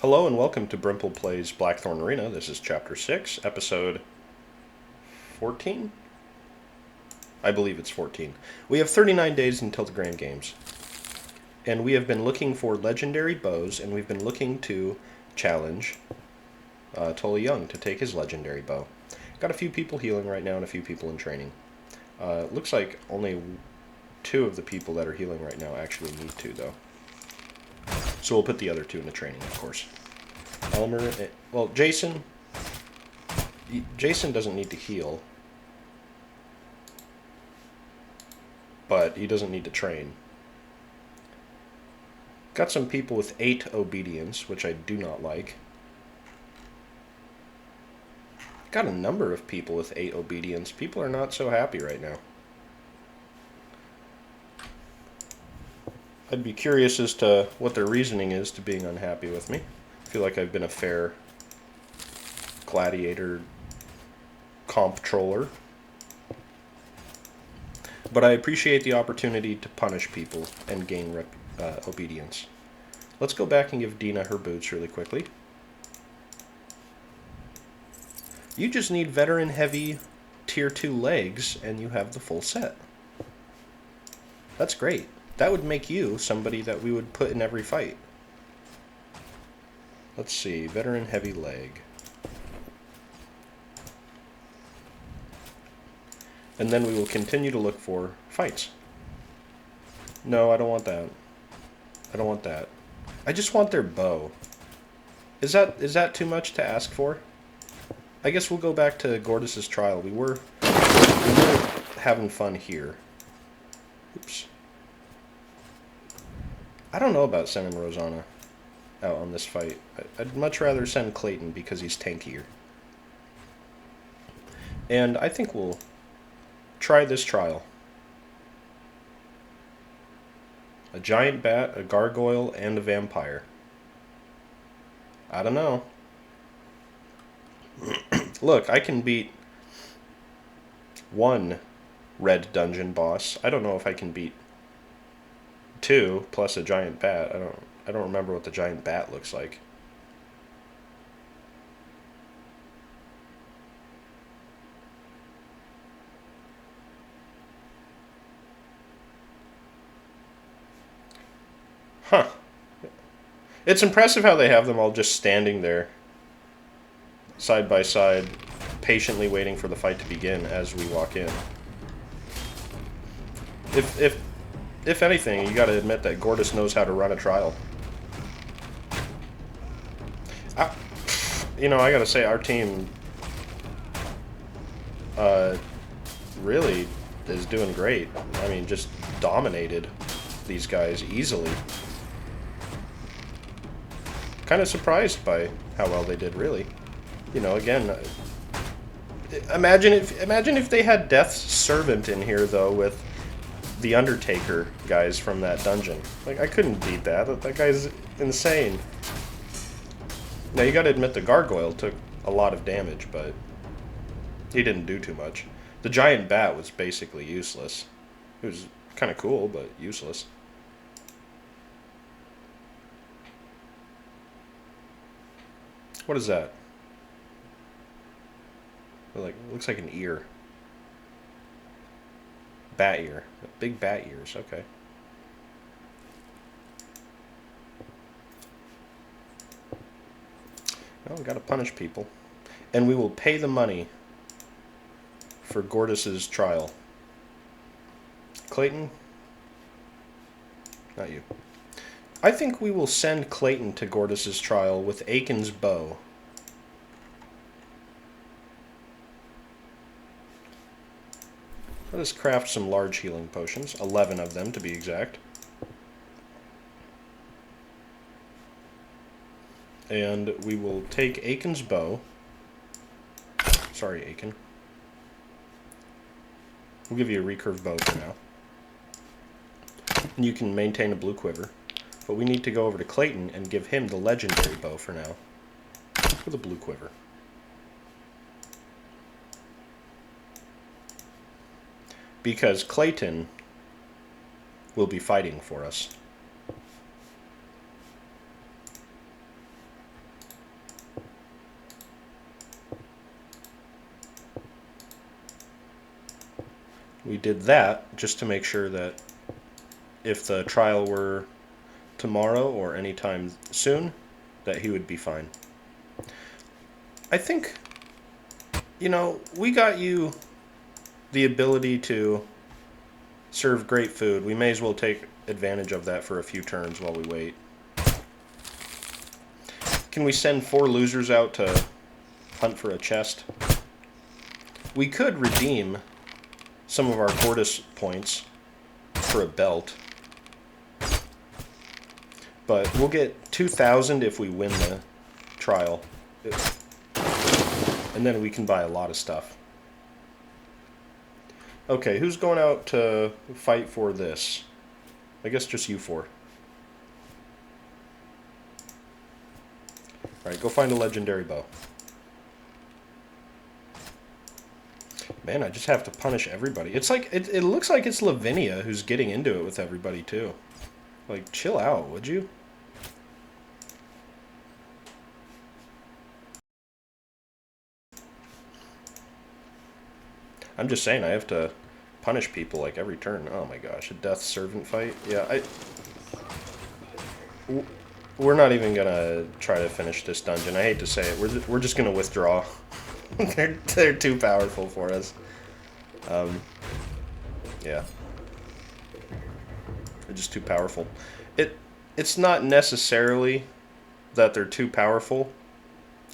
Hello and welcome to Brimple Plays Blackthorn Arena. This is Chapter 6, Episode 14? I believe it's 14. We have 39 days until the Grand Games. And we have been looking for legendary bows, and we've been looking to challenge Tully Young to take his legendary bow. Got a few people healing right now and a few people in training. Looks like only 2 of the people that are healing right now actually need to, though. So we'll put the other 2 into training, of course. Elmer, well, Jason doesn't need to heal, but he doesn't need to train. Got some people with 8 obedience, which I do not like. Got a number of people with 8 obedience. People are not so happy right now. I'd be curious as to what their reasoning is to being unhappy with me. I feel like I've been a fair gladiator comptroller. But I appreciate the opportunity to punish people and gain obedience. Let's go back and give Dina her boots really quickly. You just need veteran heavy tier 2 legs and you have the full set. That's great. That would make you somebody that we would put in every fight. Let's see, veteran heavy leg. And then we will continue to look for fights. No, I don't want that. I don't want that. I just want their bow. Is that too much to ask for? I guess we'll go back to Gortus Trial. We were having fun here. Oops. I don't know about sending Rosanna out on this fight. I'd much rather send Clayton because he's tankier. And I think we'll try this trial. A giant bat, a gargoyle, and a vampire. I don't know. Look, I can beat 1 red dungeon boss. I don't know if I can beat 2 plus a giant bat. I don't remember what the giant bat looks like. Huh. It's impressive how they have them all just standing there, side by side, patiently waiting for the fight to begin as we walk in. If anything, you gotta admit that Gortus knows how to run a trial. You know, I gotta say, our team really is doing great. I mean, just dominated these guys easily. Kind of surprised by how well they did, really. You know, again, imagine if they had Death's Servant in here, though, with the Undertaker guys from that dungeon. Like, I couldn't beat that. That guy's insane. Now, you gotta admit the gargoyle took a lot of damage, but he didn't do too much. The giant bat was basically useless. It was kind of cool, but useless. What is that? Like, looks like an ear. Bat ear. Big bat ears, okay. Well, we gotta punish people. And we will pay the money for Gortus's trial. Clayton? Not you. I think we will send Clayton to Gortus's trial with Aiken's bow. Let us craft some large healing potions, 11 of them to be exact. And we will take Aiken's bow. Sorry, Aiken. We'll give you a recurve bow for now. And you can maintain a blue quiver. But we need to go over to Clayton and give him the legendary bow for now. With a blue quiver. Because Clayton will be fighting for us. We did that just to make sure that if the trial were tomorrow or anytime soon, that he would be fine. I think, you know, we got you the ability to serve great food. We may as well take advantage of that for a few turns while we wait. Can we send 4 losers out to hunt for a chest? We could redeem some of our Gortus points for a belt. But we'll get 2,000 if we win the trial. And then we can buy a lot of stuff. Okay, who's going out to fight for this? I guess just you 4. Alright, go find a legendary bow. Man, I just have to punish everybody. It's like, it looks like it's Lavinia who's getting into it with everybody, too. Like, chill out, would you? I'm just saying, I have to punish people, like, every turn. Oh my gosh, a death servant fight? Yeah, we're not even gonna try to finish this dungeon. I hate to say it. We're just gonna withdraw. they're too powerful for us. Yeah. They're just too powerful. It's not necessarily that they're too powerful,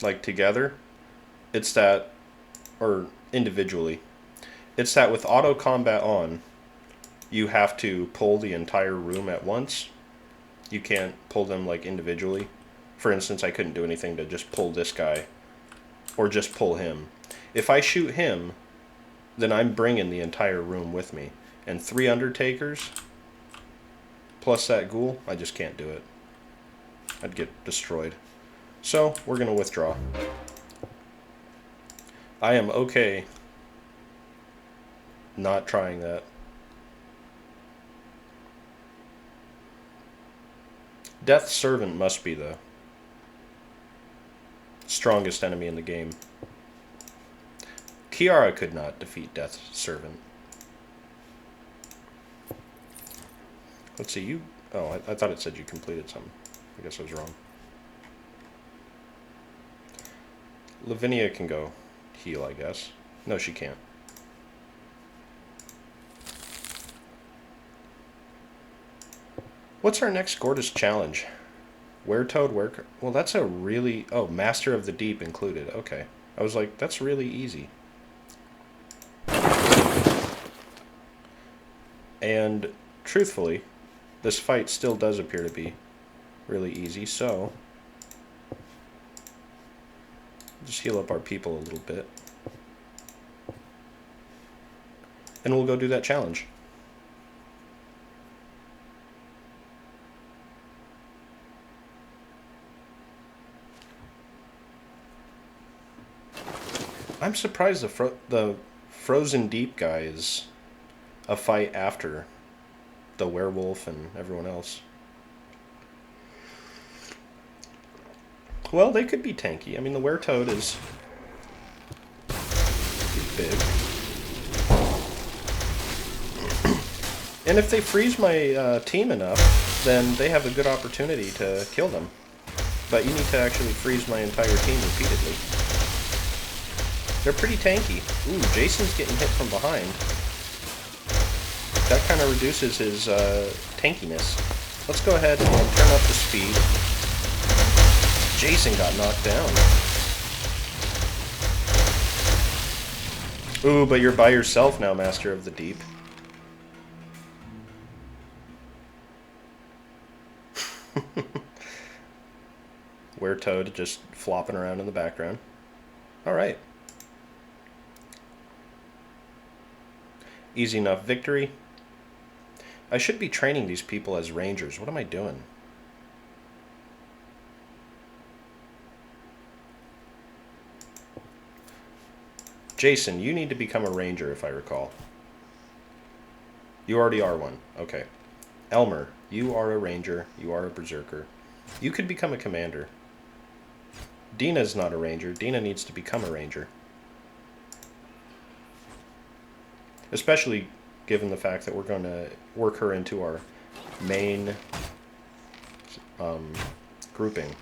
like together. It's that, or individually. It's that with auto combat on, you have to pull the entire room at once. You can't pull them like individually. For instance, I couldn't do anything to just pull this guy, or just pull him. If I shoot him, then I'm bringing the entire room with me. And 3 Undertakers, plus that ghoul, I just can't do it. I'd get destroyed. So, we're going to withdraw. I am okay not trying that. Death Servant must be the strongest enemy in the game. Kiara could not defeat Death Servant. Let's see, you... Oh, I thought it said you completed something. I guess I was wrong. Lavinia can go heal, I guess. No, she can't. What's our next Gortus challenge? Weretoad, well, that's a really... Oh, Master of the Deep included. Okay. I was like, that's really easy. And, truthfully, this fight still does appear to be really easy, so... just heal up our people a little bit. And we'll go do that challenge. I'm surprised the Frozen Deep guy is a fight after the werewolf and everyone else. Well, they could be tanky. I mean, the Weretoad is big. And if they freeze my team enough, then they have a good opportunity to kill them. But you need to actually freeze my entire team repeatedly. They're pretty tanky. Ooh, Jason's getting hit from behind. That kind of reduces his tankiness. Let's go ahead and turn up the speed. Jason got knocked down. Ooh, but you're by yourself now, Master of the Deep. Weretoad just flopping around in the background. Alright. Easy enough victory. I should be training these people as rangers. What am I doing? Jason, you need to become a ranger, if I recall. You already are one. Okay. Elmer, you are a ranger. You are a berserker. You could become a commander. Dina's not a ranger. Dina needs to become a ranger. Especially given the fact that we're going to work her into our main grouping.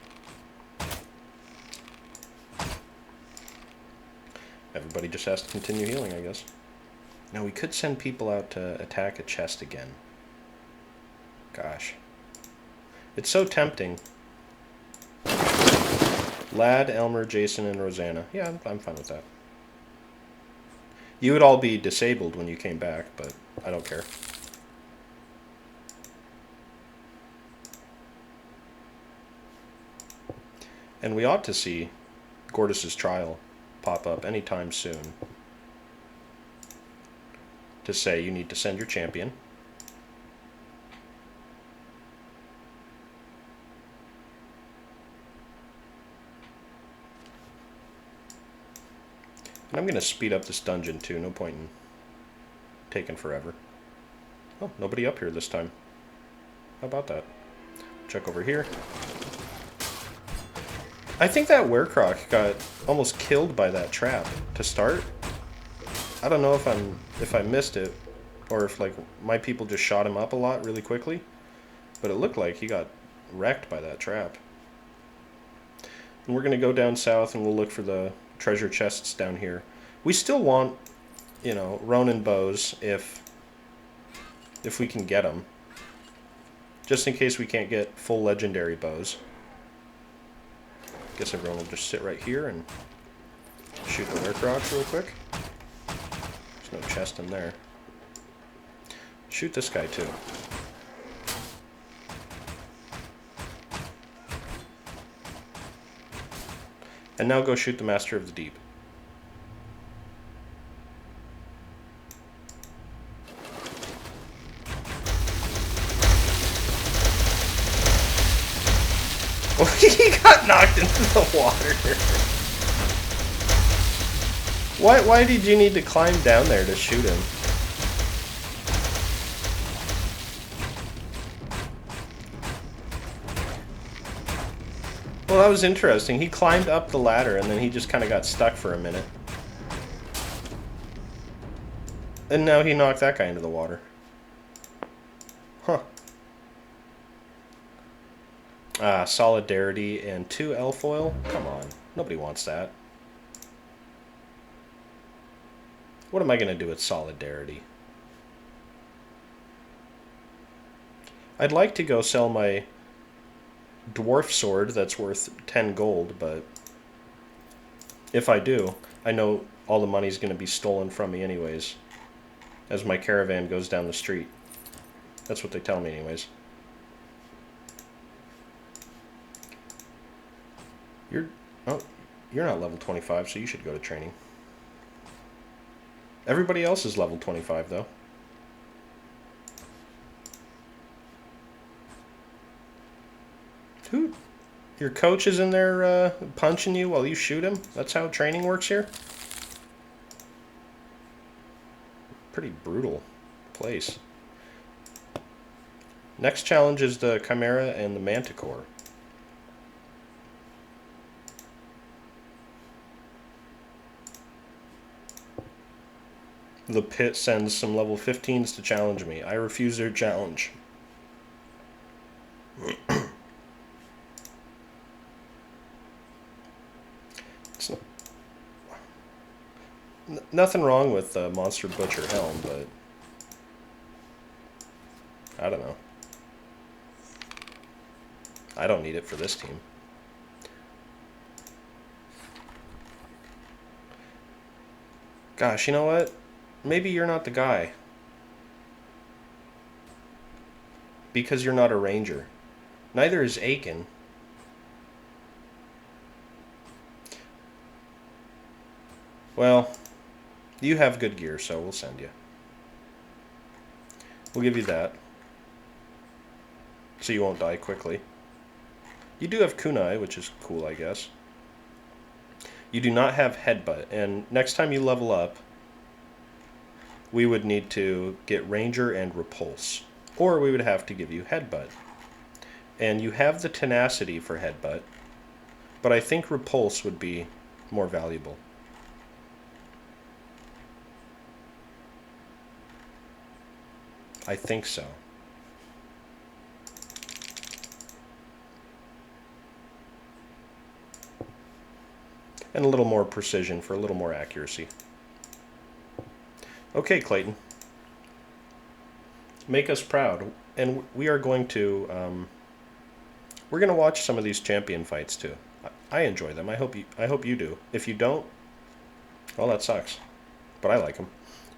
Everybody just has to continue healing, I guess. Now, we could send people out to attack a chest again. Gosh. It's so tempting. Lad, Elmer, Jason, and Rosanna. Yeah, I'm fine with that. You would all be disabled when you came back, but I don't care. And we ought to see Gortus Trial pop up anytime soon to say you need to send your champion. And I'm going to speed up this dungeon too, no point in taking forever. Oh, nobody up here this time. How about that? Check over here. I think that werecroc got almost killed by that trap to start. I don't know if I missed it, or if like my people just shot him up a lot really quickly, but it looked like he got wrecked by that trap. And we're gonna go down south and we'll look for the treasure chests down here. We still want, you know, Ronin bows if we can get them, just in case we can't get full legendary bows. Guess everyone will just sit right here and shoot the werecrocs real quick. There's no chest in there. Shoot this guy too. And now go shoot the Master of the Deep. Oh, he got knocked into the water. Why did you need to climb down there to shoot him? Well, that was interesting. He climbed up the ladder and then he just kind of got stuck for a minute. And now he knocked that guy into the water. Huh. Solidarity and 2 Elfoil? Come on. Nobody wants that. What am I going to do with Solidarity? I'd like to go sell my dwarf sword that's worth 10 gold, but if I do, I know all the money's going to be stolen from me anyways, as my caravan goes down the street. That's what they tell me anyways. You're not level 25, so you should go to training. Everybody else is level 25, though. Who? Your coach is in there punching you while you shoot him? That's how training works here? Pretty brutal place. Next challenge is the Chimera and the Manticore. The pit sends some level 15s to challenge me. I refuse their challenge. Nothing wrong with the Monster Butcher helm, but I don't know. I don't need it for this team. Gosh, you know what? Maybe you're not the guy. Because you're not a ranger. Neither is Aiken. Well, you have good gear, so we'll send you. We'll give you that. So you won't die quickly. You do have kunai, which is cool, I guess. You do not have headbutt, and next time you level up, we would need to get ranger and repulse. Or we would have to give you headbutt. And you have the tenacity for headbutt, but I think repulse would be more valuable. I think so. And a little more precision for a little more accuracy. Okay, Clayton. Make us proud. And we are going to... we're going to watch some of these champion fights, too. I enjoy them. I hope you do. If you don't, well, that sucks. But I like them.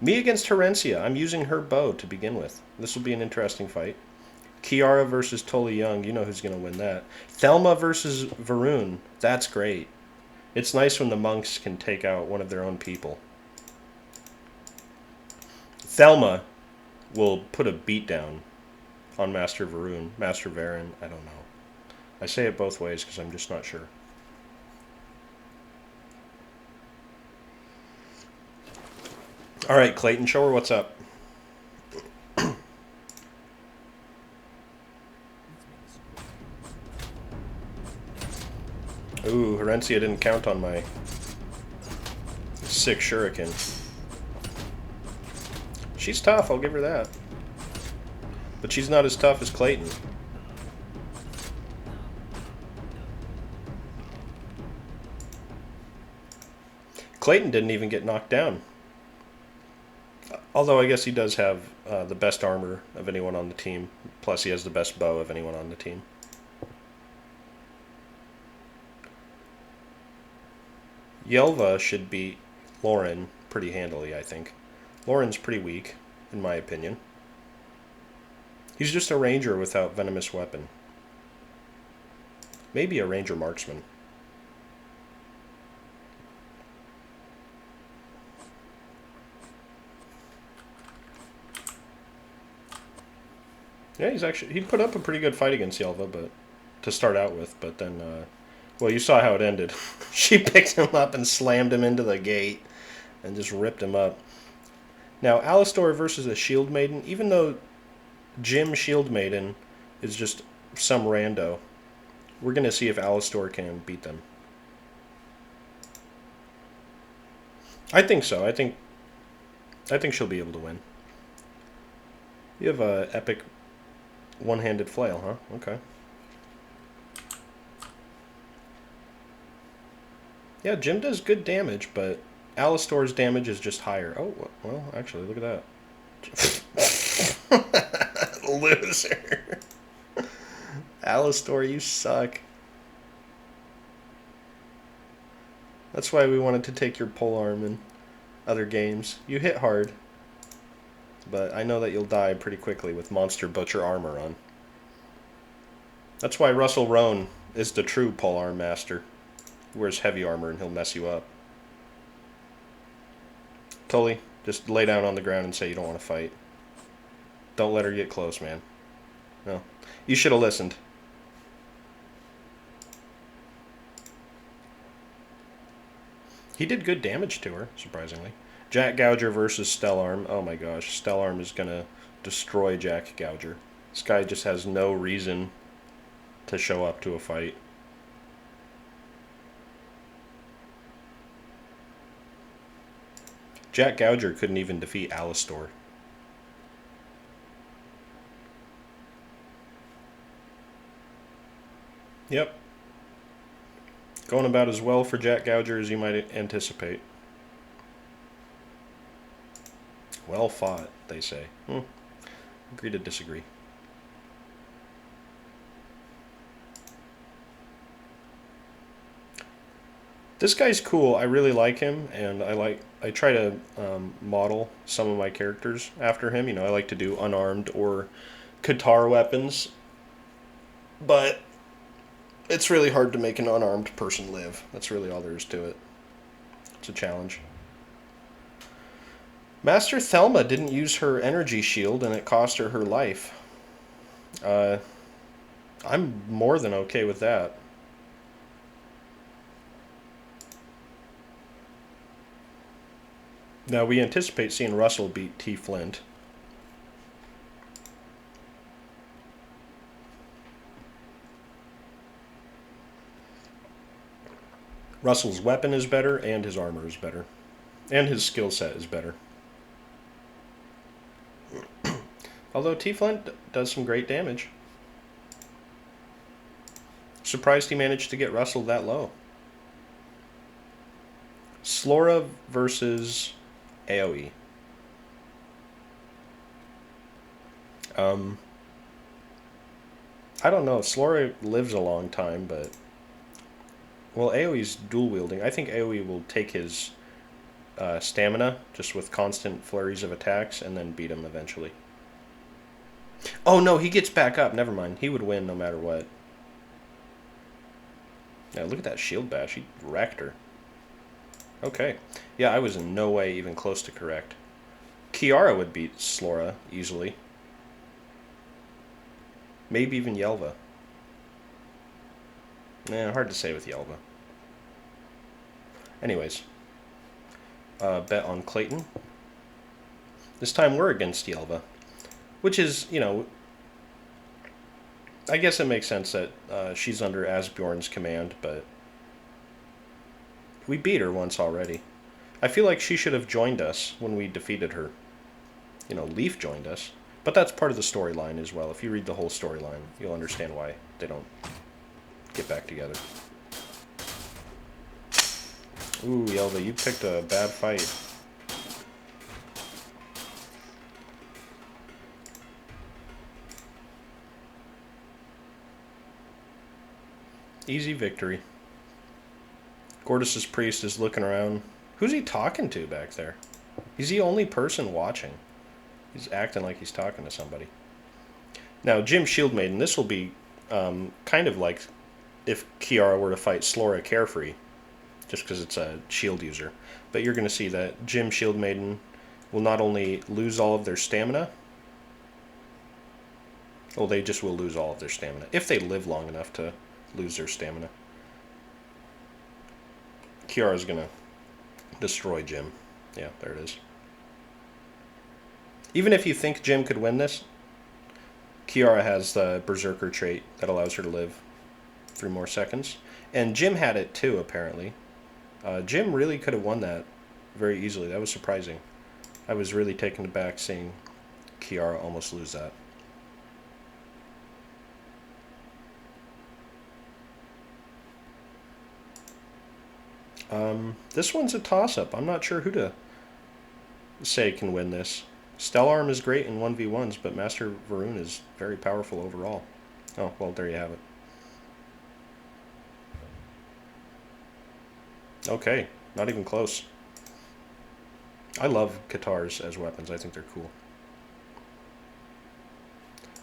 Me against Herencia. I'm using her bow to begin with. This will be an interesting fight. Kiara versus Toli Young. You know who's going to win that. Thelma versus Varun. That's great. It's nice when the monks can take out one of their own people. Thelma will put a beat down on Master Varun. Master Varen, I don't know. I say it both ways because I'm just not sure. All right, Clayton, show her what's up. Ooh, Herencia didn't count on my sick shuriken. She's tough, I'll give her that. But she's not as tough as Clayton. Clayton didn't even get knocked down. Although I guess he does have the best armor of anyone on the team. Plus he has the best bow of anyone on the team. Yelva should beat Lauren pretty handily, I think. Lauren's pretty weak, in my opinion. He's just a ranger without venomous weapon. Maybe a ranger marksman. Yeah, he put up a pretty good fight against Yelva, but to start out with, but then, well, you saw how it ended. She picked him up and slammed him into the gate and just ripped him up. Now, Alistor versus a Shield Maiden, even though Jim Shield Maiden is just some rando, we're going to see if Alistor can beat them. I think so. I think she'll be able to win. You have a epic one-handed flail, huh? Okay. Yeah, Jim does good damage, but Alistor's damage is just higher. Oh, well, actually, look at that. Loser. Alistor, you suck. That's why we wanted to take your polearm in other games. You hit hard, but I know that you'll die pretty quickly with Monster Butcher armor on. That's why Russell Roan is the true polearm master. He wears heavy armor and he'll mess you up. Tully, just lay down on the ground and say you don't want to fight. Don't let her get close, man. No. You should have listened. He did good damage to her, surprisingly. Jack Gouger versus Stellarm. Oh my gosh, Stellarm is going to destroy Jack Gouger. This guy just has no reason to show up to a fight. Jack Gouger couldn't even defeat Alistor. Yep. Going about as well for Jack Gouger as you might anticipate. Well fought, they say. Agree to disagree. This guy's cool. I really like him, and I try to model some of my characters after him. You know, I like to do unarmed or Qatar weapons, but it's really hard to make an unarmed person live. That's really all there is to it. It's a challenge. Master Thelma didn't use her energy shield, and it cost her her life. I'm more than okay with that. Now, we anticipate seeing Russell beat T. Flint. Russell's weapon is better, and his armor is better. And his skill set is better. Although T-Flint does some great damage. Surprised he managed to get Russell that low. Slora versus AoE. I don't know. Slora lives a long time, but... Well, AoE's dual wielding. I think AoE will take his stamina, just with constant flurries of attacks, and then beat him eventually. Oh no, he gets back up. Never mind. He would win no matter what. Now look at that shield bash. He wrecked her. Okay. Yeah, I was in no way even close to correct. Kiara would beat Slora easily. Maybe even Yelva. Nah, hard to say with Yelva. Anyways. Bet on Clayton. This time we're against Yelva. Which is, you know... I guess it makes sense that she's under Asbjorn's command, but... We beat her once already. I feel like she should have joined us when we defeated her. You know, Leaf joined us. But that's part of the storyline as well. If you read the whole storyline, you'll understand why they don't get back together. Ooh, Yelva, you picked a bad fight. Easy victory. Gortus's priest is looking around. Who's he talking to back there? He's the only person watching. He's acting like he's talking to somebody. Now, Jim Shieldmaiden, this will be kind of like if Kiara were to fight Slora Carefree, just because it's a shield user. But you're going to see that Jim Shieldmaiden will not only lose all of their stamina, well, they just will lose all of their stamina, if they live long enough to lose their stamina. Kiara's going to destroy Jim. Yeah, there it is. Even if you think Jim could win this, Kiara has the Berserker trait that allows her to live 3 more seconds. And Jim had it too, apparently. Jim really could have won that very easily. That was surprising. I was really taken aback seeing Kiara almost lose that. This one's a toss-up. I'm not sure who to say can win this. Stellarm is great in 1v1s, but Master Varun is very powerful overall. Oh, well, there you have it. Okay, not even close. I love Katars as weapons. I think they're cool.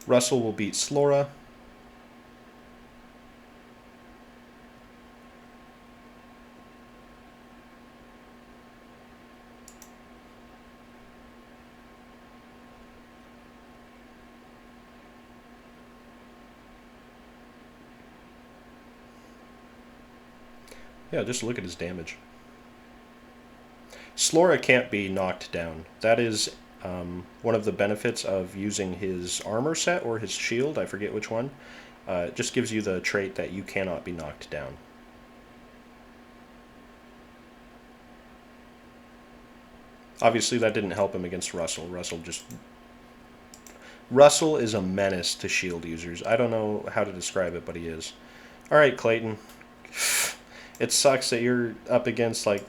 Russell will beat Slora. Yeah, just look at his damage. Slora can't be knocked down. That is one of the benefits of using his armor set or his shield. I forget which one. It just gives you the trait that you cannot be knocked down. Obviously, that didn't help him against Russell. Russell is a menace to shield users. I don't know how to describe it, but he is. All right, Clayton. It sucks that you're up against, like,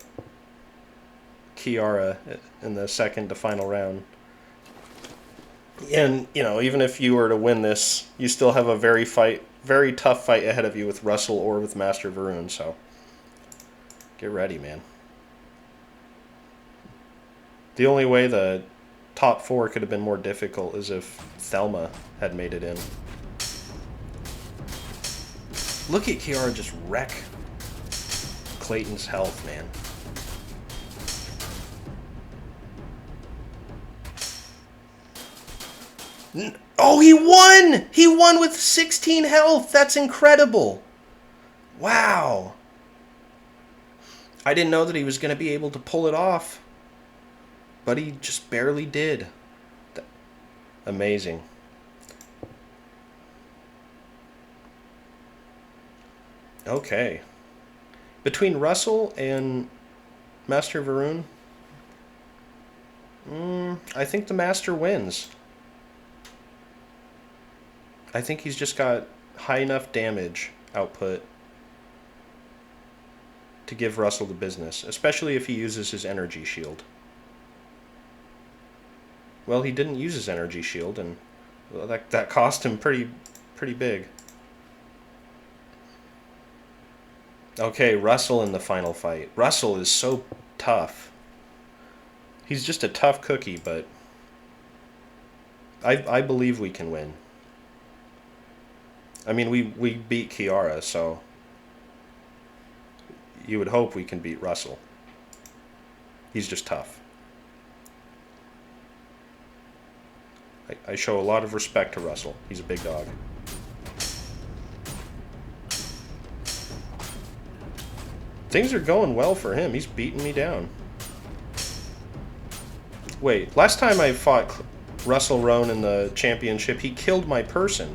Kiara in the second to final round. And, you know, even if you were to win this, you still have a very tough fight ahead of you with Russell or with Master Varun, so get ready, man. The only way the top 4 could have been more difficult is if Thelma had made it in. Look at Kiara just wreck Clayton's health, man. Oh, he won! He won with 16 health! That's incredible! Wow! I didn't know that he was going to be able to pull it off. But he just barely did. Amazing. Okay. Between Russell and Master Varun, I think the Master wins. I think he's just got high enough damage output to give Russell the business, especially if he uses his energy shield. Well, he didn't use his energy shield, and well, that cost him pretty big. Okay, Russell in the final fight. Russell is so tough. He's just a tough cookie, but I believe we can win. I mean, we beat Kiara, so you would hope we can beat Russell. He's just tough. I show a lot of respect to Russell. He's a big dog. Things are going well for him. He's beating me down. Wait, last time I fought Russell Roan in the championship, he killed my person.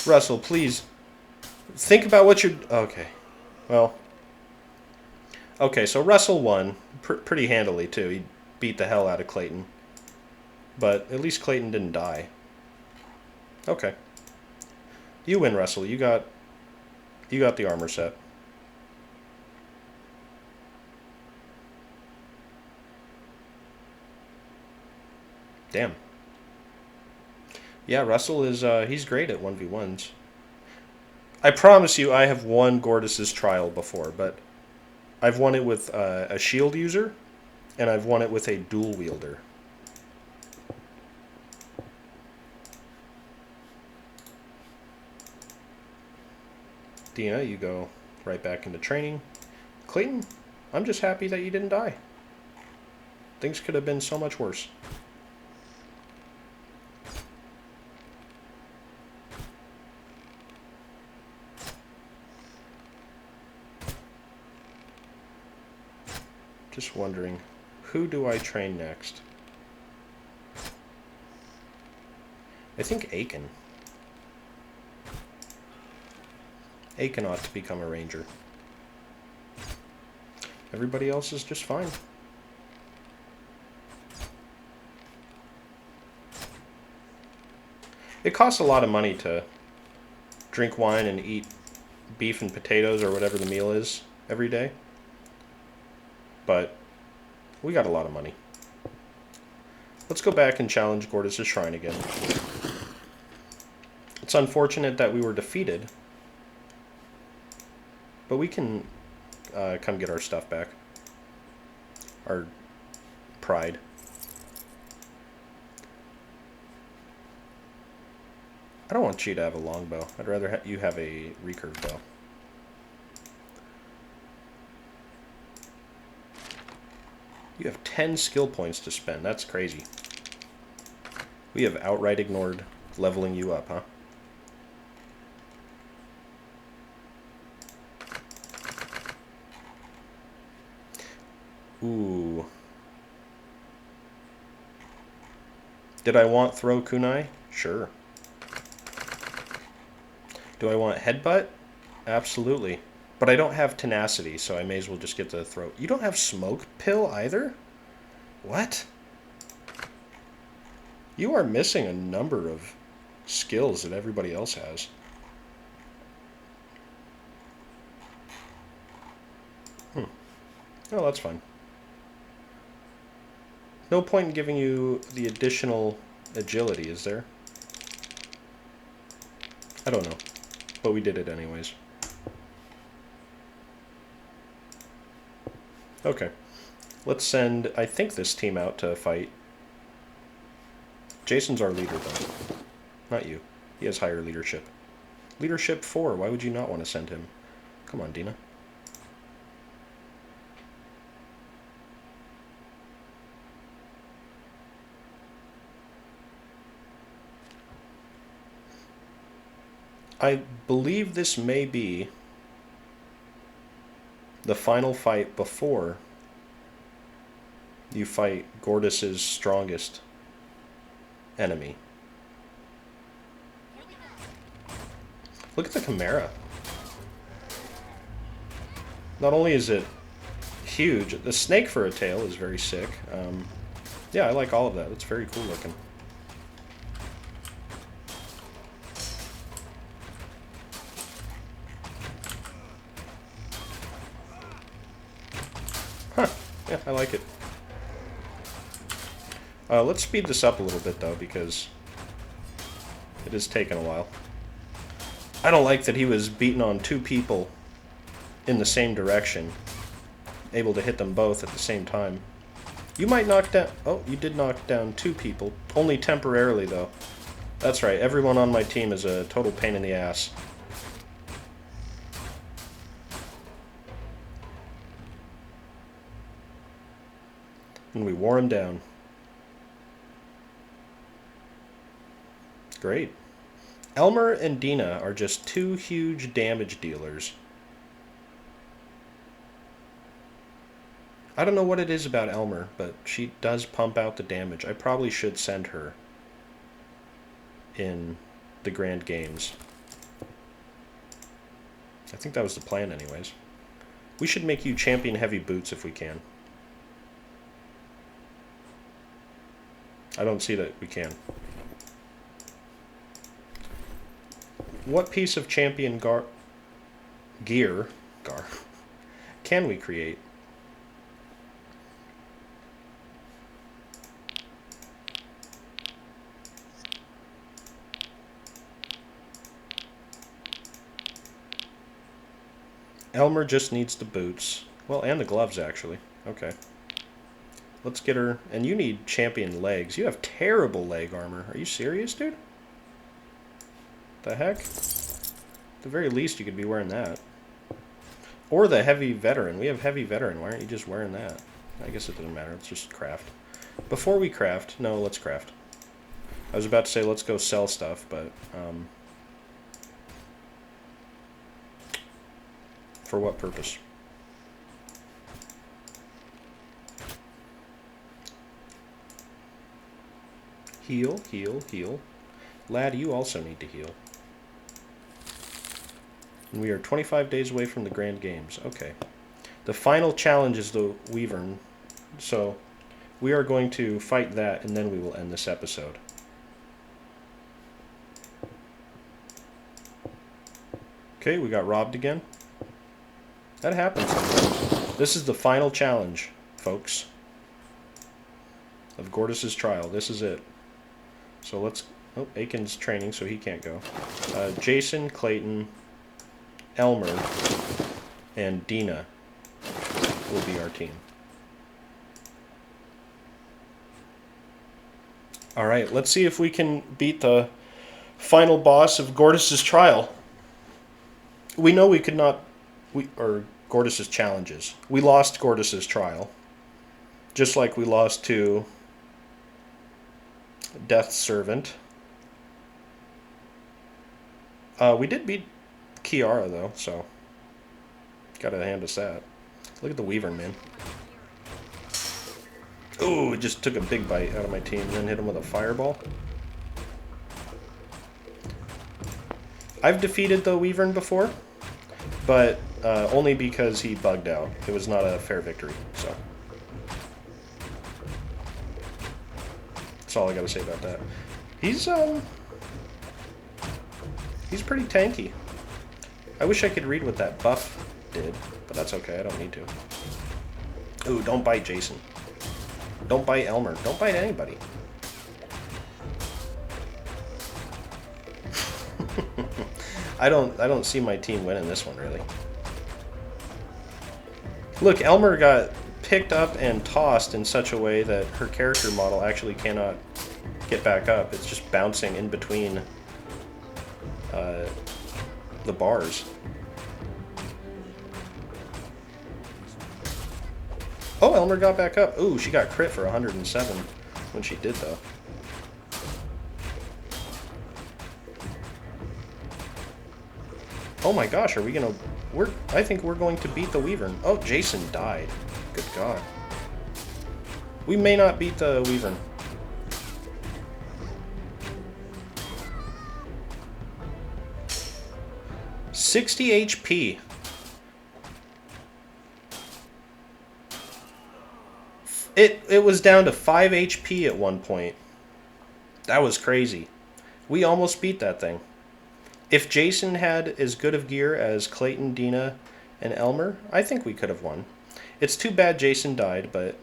Russell, please. Think about what you're... Okay. Well. Okay, so Russell won. Pretty handily, too. He beat the hell out of Clayton. But at least Clayton didn't die. Okay. You win, Russell. You got the armor set. Damn. Yeah, Russell is, he's great at 1v1s. I promise you I have won Gortus's trial before, but I've won it with a shield user, and I've won it with a dual wielder. Dina, you go right back into training. Clayton, I'm just happy that you didn't die. Things could have been so much worse. Just wondering, who do I train next? I think Aiken. Aiken ought to become a ranger. Everybody else is just fine. It costs a lot of money to drink wine and eat beef and potatoes or whatever the meal is every day. But we got a lot of money. Let's go back and challenge Gortus' shrine again. It's unfortunate that we were defeated, but we can come get our stuff back. Our pride. I don't want you to have a longbow. I'd rather you have a recurve bow. You have 10 skill points to spend. That's crazy. We have outright ignored leveling you up, huh? Ooh. Did I want throw kunai? Sure. Do I want headbutt? Absolutely. But I don't have tenacity, so I may as well just get the throw. You don't have smoke pill either? What? You are missing a number of skills that everybody else has. Oh, that's fine. No point in giving you the additional agility, is there? I don't know. But we did it anyways. Okay. Let's send, I think, this team out to fight. Jason's our leader, though. Not you. He has higher leadership. Leadership 4. Why would you not want to send him? Come on, Dina. I believe this may be the final fight before you fight Gortus's strongest enemy. Look at the Chimera. Not only is it huge, the snake for a tail is very sick. Yeah, I like all of that. It's very cool looking. Huh. Yeah, I like it. Let's speed this up a little bit, though, because it is taking a while. I don't like that he was beating on 2 people in the same direction, able to hit them both at the same time. You might knock down... Oh, you did knock down 2 people. Only temporarily, though. That's right, everyone on my team is a total pain in the ass. And we wore him down. Great. Elmer and Dina are just 2 huge damage dealers. I don't know what it is about Elmer, but she does pump out the damage. I probably should send her in the Grand Games. I think that was the plan anyways. We should make you champion heavy boots if we can. I don't see that we can. What piece of champion gear can we create? Elmer just needs the boots. Well, and the gloves, actually. Okay. Let's get her... And you need champion legs. You have terrible leg armor. Are you serious, dude? The heck? At the very least, you could be wearing that. Or the heavy veteran. We have heavy veteran. Why aren't you just wearing that? I guess it doesn't matter. Let's just craft. Before we craft... No, let's craft. I was about to say let's go sell stuff, but... for what purpose? Heal, heal, heal. Lad, you also need to heal. And we are 25 days away from the Grand Games. Okay. The final challenge is the wyvern. So we are going to fight that, and then we will end this episode. Okay, we got robbed again. That happens sometimes. This is the final challenge, folks, of Gortus' trial. This is it. So let's... Oh, Aiken's training, so he can't go. Jason, Clayton, Elmer, and Dina will be our team. Alright, let's see if we can beat the final boss of Gortus' trial. We know we could not... or Gortus' challenges. We lost Gortus' trial. Just like we lost to Death's Servant. We did beat Kiara, though, so... Gotta hand us that. Look at the wyvern, man. Ooh, it just took a big bite out of my team and then hit him with a fireball. I've defeated the wyvern before, but only because he bugged out. It was not a fair victory, so. That's all I gotta say about that. He's pretty tanky. I wish I could read what that buff did, but that's okay, I don't need to. Ooh, don't bite Jason. Don't bite Elmer. Don't bite anybody. I don't see my team winning this one, really. Look, Elmer got picked up and tossed in such a way that her character model actually cannot get back up. It's just bouncing in between the bars. Oh, Elmer got back up. Ooh, she got crit for 107 when she did, though. Oh my gosh, are we gonna... I think we're going to beat the wyvern. Oh, Jason died. Good God. We may not beat the wyvern. $60 HP. It was down to 5 HP at one point. That was crazy. We almost beat that thing. If Jason had as good of gear as Clayton, Dina, and Elmer, I think we could have won. It's too bad Jason died, but,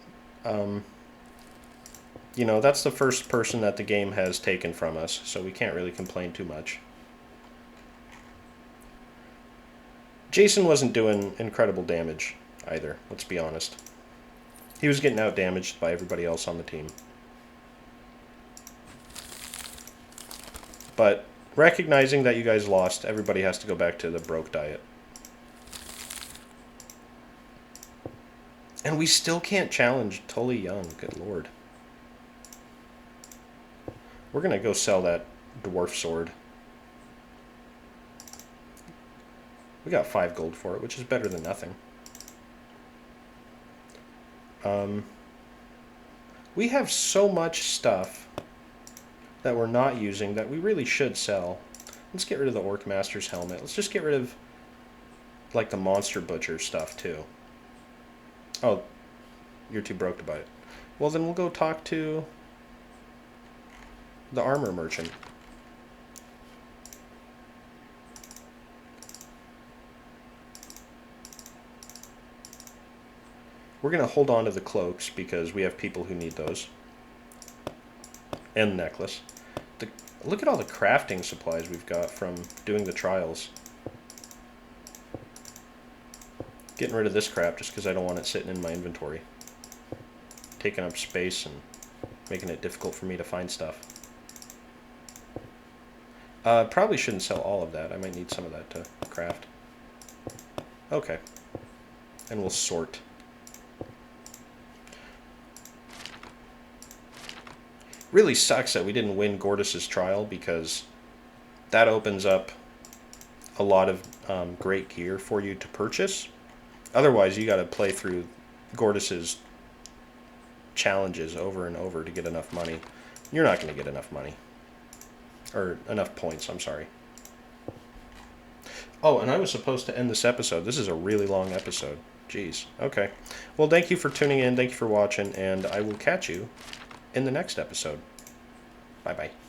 you know, that's the first person that the game has taken from us, so we can't really complain too much. Jason wasn't doing incredible damage either, let's be honest. He was getting out-damaged by everybody else on the team. But recognizing that you guys lost, everybody has to go back to the broke diet. And we still can't challenge Tully Young, good lord. We're going to go sell that dwarf sword. We got 5 gold for it, which is better than nothing. We have so much stuff that we're not using that we really should sell. Let's get rid of the Orc Master's helmet. Let's just get rid of, like, the Monster Butcher stuff, too. Oh, you're too broke to buy it. Well, then we'll go talk to the armor merchant. We're going to hold on to the cloaks because we have people who need those. And the necklace. Look at all the crafting supplies we've got from doing the trials. Getting rid of this crap just because I don't want it sitting in my inventory. Taking up space and making it difficult for me to find stuff. Probably shouldn't sell all of that. I might need some of that to craft. Okay. And we'll sort. Really sucks that we didn't win Gortus's trial because that opens up a lot of great gear for you to purchase. Otherwise, you got to play through Gortus's challenges over and over to get enough money. You're not going to get enough money. Or enough points, I'm sorry. Oh, and I was supposed to end this episode. This is a really long episode. Jeez. Okay. Well, thank you for tuning in. Thank you for watching. And I will catch you in the next episode. Bye-bye.